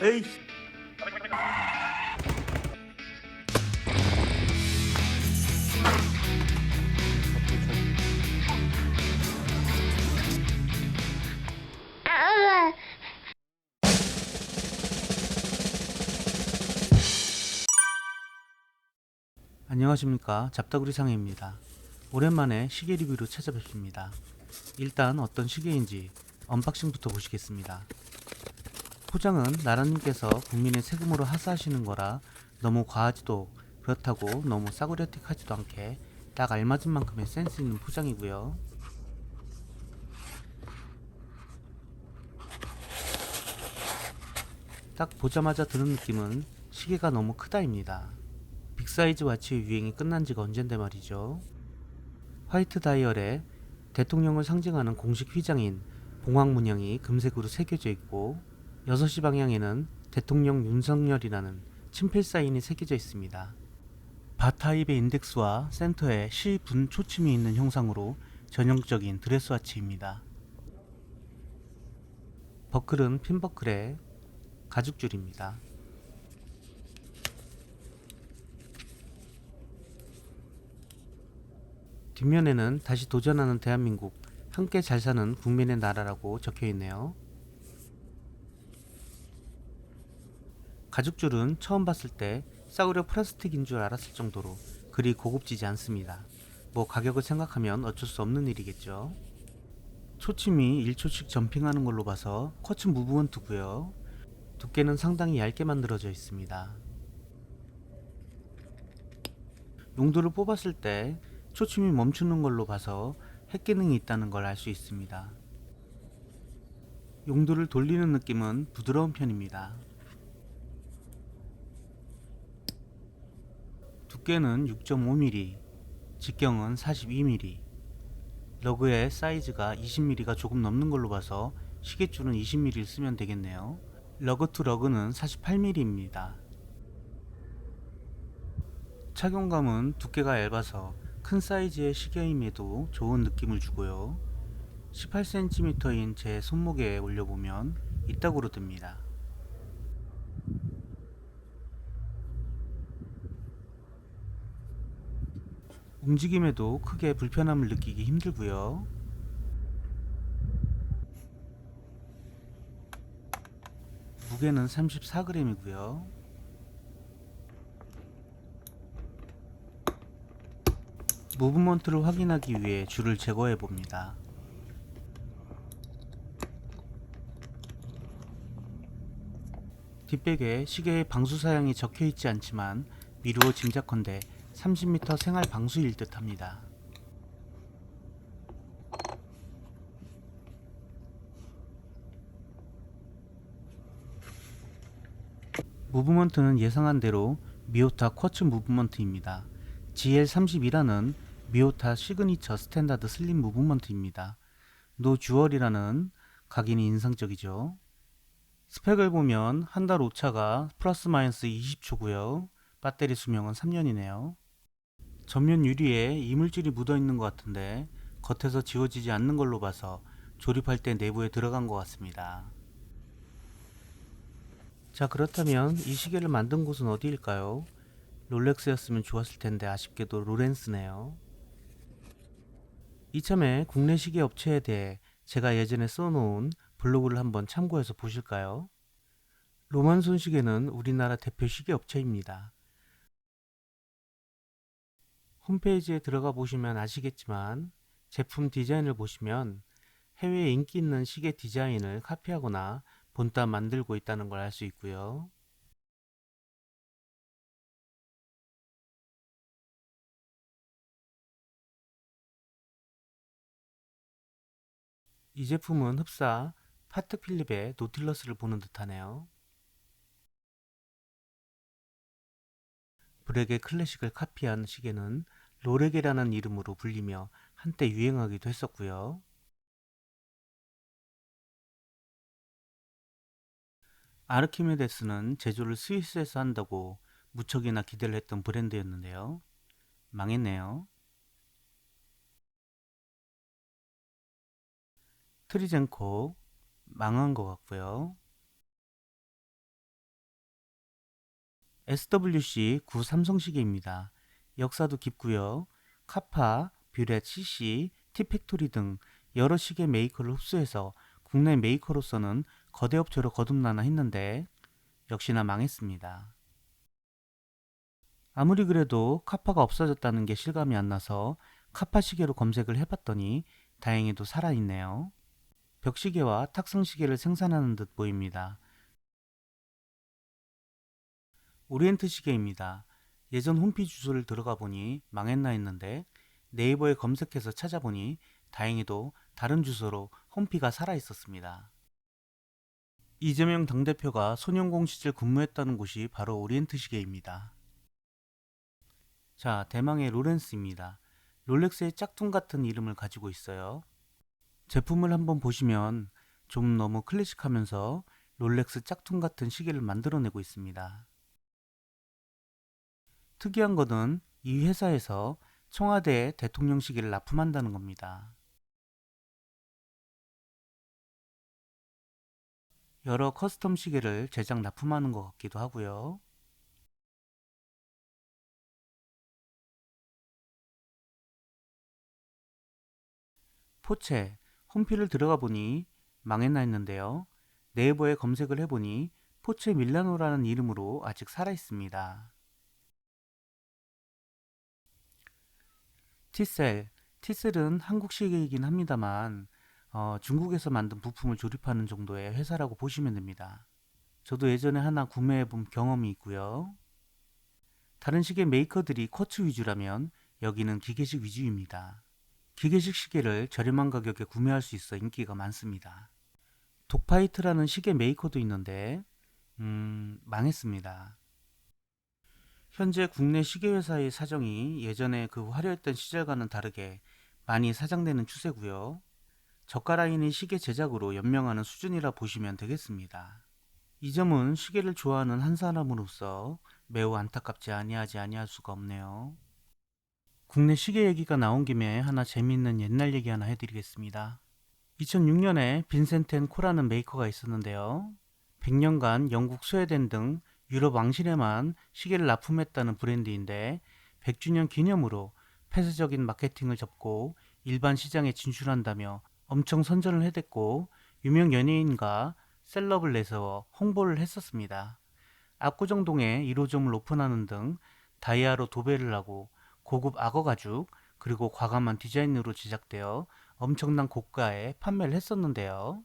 에이. 안녕하십니까, 잡다구리 상해입니다. 오랜만에 시계 리뷰로 찾아뵙습니다. 일단 어떤 시계인지 언박싱부터 보시겠습니다. 포장은 나라님께서 국민의 세금으로 하사하시는 거라 너무 과하지도 그렇다고 너무 싸구려틱하지도 않게 딱 알맞은 만큼의 센스 있는 포장이고요. 딱 보자마자 드는 느낌은 시계가 너무 크다입니다. 빅사이즈 와치의 유행이 끝난 지가 언젠데 말이죠. 화이트 다이얼에 대통령을 상징하는 공식 휘장인 봉황 문양이 금색으로 새겨져 있고 6시 방향에는 대통령 윤석열이라는 친필 사인이 새겨져 있습니다. 바타입의 인덱스와 센터에 시분 초침이 있는 형상으로 전형적인 드레스와치입니다. 버클은 핀버클에 가죽줄입니다. 뒷면에는 다시 도전하는 대한민국, 함께 잘 사는 국민의 나라라고 적혀있네요. 가죽줄은 처음 봤을 때 싸구려 플라스틱인 줄 알았을 정도로 그리 고급지지 않습니다. 뭐 가격을 생각하면 어쩔 수 없는 일이겠죠. 초침이 1초씩 점핑하는 걸로 봐서 쿼츠 무브먼트고요. 두께는 상당히 얇게 만들어져 있습니다. 용도를 뽑았을 때 초침이 멈추는 걸로 봐서 핵 기능이 있다는 걸 알 수 있습니다. 용도를 돌리는 느낌은 부드러운 편입니다. 두께는 6.5mm, 직경은 42mm, 러그의 사이즈가 20mm가 조금 넘는 걸로 봐서 시계줄은 20mm를 쓰면 되겠네요. 러그 투 러그는 48mm입니다. 착용감은 두께가 얇아서 큰 사이즈의 시계임에도 좋은 느낌을 주고요. 18cm인 제 손목에 올려보면 이따구로 듭니다. 움직임에도 크게 불편함을 느끼기 힘들고요. 무게는 34g이고요. 무브먼트를 확인하기 위해 줄을 제거해 봅니다. 뒷백에 시계의 방수 사양이 적혀 있지 않지만 미루어 짐작컨대 30m 생활 방수일 듯 합니다. 무브먼트는 예상한 대로 미오타 쿼츠 무브먼트입니다. GL32라는 미오타 시그니처 스탠다드 슬림 무브먼트입니다. 노 듀얼이라는 각인이 인상적이죠. 스펙을 보면 한 달 오차가 플러스 마이너스 20초고요. 배터리 수명은 3년이네요. 전면 유리에 이물질이 묻어 있는 것 같은데 겉에서 지워지지 않는 걸로 봐서 조립할 때 내부에 들어간 것 같습니다. 자, 그렇다면 이 시계를 만든 곳은 어디일까요? 롤렉스였으면 좋았을 텐데 아쉽게도 로렌스네요. 이참에 국내 시계 업체에 대해 제가 예전에 써놓은 블로그를 한번 참고해서 보실까요? 로만손 시계는 우리나라 대표 시계 업체입니다. 홈페이지에 들어가 보시면 아시겠지만 제품 디자인을 보시면 해외에 인기 있는 시계 디자인을 카피하거나 본따 만들고 있다는 걸 알 수 있고요. 이 제품은 흡사 파텍 필립의 노틸러스를 보는 듯하네요. 브렉의 클래식을 카피한 시계는 로렉이라는 이름으로 불리며 한때 유행하기도 했었고요. 아르키메데스는 제조를 스위스에서 한다고 무척이나 기대를 했던 브랜드였는데요. 망했네요. 트리젠코 망한 것 같고요. SWC 구 삼성시계입니다. 역사도 깊고요. 카파, 뷰렛, CC, 티팩토리 등 여러 시계 메이커를 흡수해서 국내 메이커로서는 거대 업체로 거듭나나 했는데 역시나 망했습니다. 아무리 그래도 카파가 없어졌다는 게 실감이 안 나서 카파 시계로 검색을 해봤더니 다행히도 살아있네요. 벽시계와 탁성시계를 생산하는 듯 보입니다. 오리엔트 시계입니다. 예전 홈페이지 주소를 들어가 보니 망했나 했는데 네이버에 검색해서 찾아보니 다행히도 다른 주소로 홈피가 살아있었습니다. 이재명 당대표가 소년공 시절 근무했다는 곳이 바로 오리엔트 시계입니다. 자, 대망의 롤렉스입니다. 롤렉스의 짝퉁 같은 이름을 가지고 있어요. 제품을 한번 보시면 좀 너무 클래식하면서 롤렉스 짝퉁 같은 시계를 만들어내고 있습니다. 특이한 것은 이 회사에서 청와대에 대통령 시계를 납품한다는 겁니다. 여러 커스텀 시계를 제작 납품하는 것 같기도 하고요. 포체, 홈피를 들어가 보니 망했나 했는데요. 네이버에 검색을 해보니 포체 밀라노라는 이름으로 아직 살아있습니다. 티셀, 티셀은 한국 시계이긴 합니다만 중국에서 만든 부품을 조립하는 정도의 회사라고 보시면 됩니다. 저도 예전에 하나 구매해본 경험이 있고요. 다른 시계 메이커들이 쿼츠 위주라면 여기는 기계식 위주입니다. 기계식 시계를 저렴한 가격에 구매할 수 있어 인기가 많습니다. 독파이트라는 시계 메이커도 있는데 망했습니다. 현재 국내 시계회사의 사정이 예전에 그 화려했던 시절과는 다르게 많이 사장되는 추세고요. 저가 라인의 시계 제작으로 연명하는 수준이라 보시면 되겠습니다. 이 점은 시계를 좋아하는 한 사람으로서 매우 안타깝지 아니할 수가 없네요. 국내 시계 얘기가 나온 김에 하나 재미있는 옛날 얘기 하나 해드리겠습니다. 2006년에 빈센트 앤 코라는 메이커가 있었는데요. 100년간 영국, 스웨덴 등 유럽 왕실에만 시계를 납품했다는 브랜드인데 100주년 기념으로 폐쇄적인 마케팅을 접고 일반 시장에 진출한다며 엄청 선전을 해댔고 유명 연예인과 셀럽을 내세워 홍보를 했었습니다. 압구정동에 1호점을 오픈하는 등 다이아로 도배를 하고 고급 악어 가죽 그리고 과감한 디자인으로 제작되어 엄청난 고가에 판매를 했었는데요.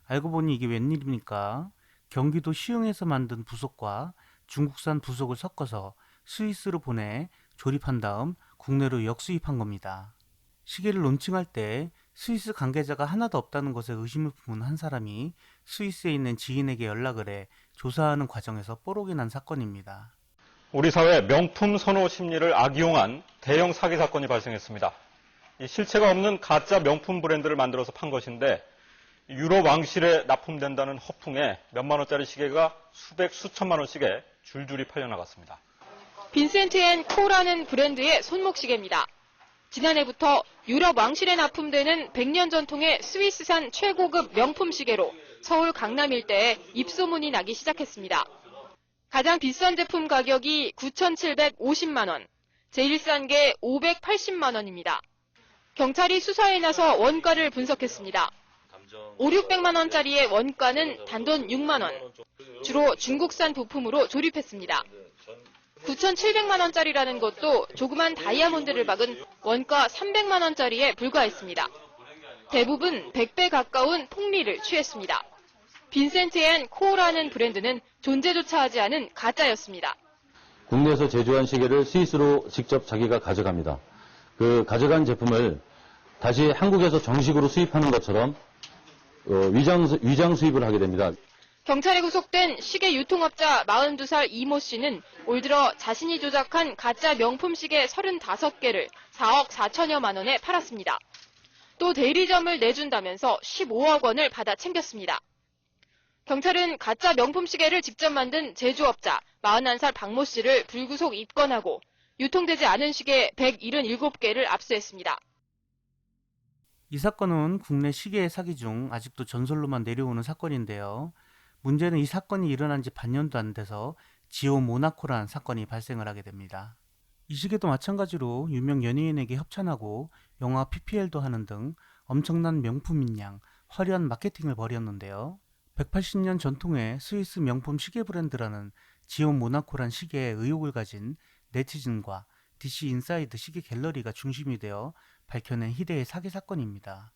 알고 보니 이게 웬일입니까? 경기도 시흥에서 만든 부속과 중국산 부속을 섞어서 스위스로 보내 조립한 다음 국내로 역수입한 겁니다. 시계를 론칭할 때 스위스 관계자가 하나도 없다는 것에 의심을 품은 한 사람이 스위스에 있는 지인에게 연락을 해 조사하는 과정에서 뽀록이 난 사건입니다. 우리 사회 명품 선호 심리를 악용한 대형 사기 사건이 발생했습니다. 이 실체가 없는 가짜 명품 브랜드를 만들어서 판 것인데 유럽 왕실에 납품된다는 허풍에 몇만 원짜리 시계가 수백 수천만 원씩에 줄줄이 팔려나갔습니다. 빈센트 앤 코라는 브랜드의 손목시계입니다. 지난해부터 유럽 왕실에 납품되는 100년 전통의 스위스산 최고급 명품 시계로 서울 강남 일대에 입소문이 나기 시작했습니다. 가장 비싼 제품 가격이 9,750만 원, 제일 싼 게 580만 원입니다. 경찰이 수사에 나서 원가를 분석했습니다. 5, 600만 원짜리의 원가는 단돈 6만 원, 주로 중국산 부품으로 조립했습니다. 9,700만 원짜리라는 것도 조그만 다이아몬드를 박은 원가 300만 원짜리에 불과했습니다. 대부분 100배 가까운 폭리를 취했습니다. 빈센트 앤 코라는 브랜드는 존재조차 하지 않은 가짜였습니다. 국내에서 제조한 시계를 스위스로 직접 자기가 가져갑니다. 그 가져간 제품을 다시 한국에서 정식으로 수입하는 것처럼 위장 수입을 하게 됩니다. 경찰에 구속된 시계 유통업자 42살 이모 씨는 올 들어 자신이 조작한 가짜 명품 시계 35개를 4억 4천여만 원에 팔았습니다. 또 대리점을 내준다면서 15억 원을 받아 챙겼습니다. 경찰은 가짜 명품 시계를 직접 만든 제조업자 41살 박모 씨를 불구속 입건하고 유통되지 않은 시계 177개를 압수했습니다. 이 사건은 국내 시계 사기 중 아직도 전설로만 내려오는 사건인데요. 문제는 이 사건이 일어난 지 반년도 안 돼서 지오 모나코란 사건이 발생을 하게 됩니다. 이 시계도 마찬가지로 유명 연예인에게 협찬하고 영화 PPL도 하는 등 엄청난 명품인 양 화려한 마케팅을 벌였는데요. 180년 전통의 스위스 명품 시계 브랜드라는 지오 모나코란 시계에 의혹을 가진 네티즌과 DC 인사이드 시계 갤러리가 중심이 되어 밝혀낸 희대의 사기 사건입니다.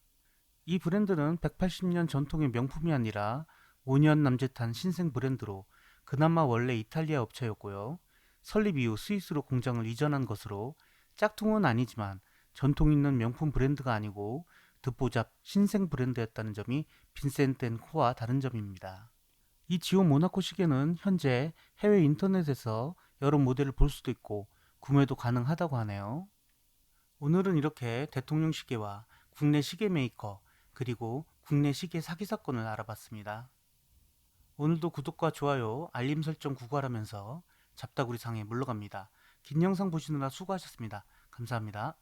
이 브랜드는 180년 전통의 명품이 아니라 5년 남짓한 신생 브랜드로 그나마 원래 이탈리아 업체였고요. 설립 이후 스위스로 공장을 이전한 것으로 짝퉁은 아니지만 전통 있는 명품 브랜드가 아니고 듣보잡 신생 브랜드였다는 점이 빈센트 앤 코와 다른 점입니다. 이 지오 모나코 시계는 현재 해외 인터넷에서 여러 모델을 볼 수도 있고 구매도 가능하다고 하네요. 오늘은 이렇게 대통령 시계와 국내 시계 메이커 그리고 국내 시계 사기 사건을 알아봤습니다. 오늘도 구독과 좋아요, 알림 설정 구괄하면서 잡다구리 상에 물러갑니다. 긴 영상 보시느라 수고하셨습니다. 감사합니다.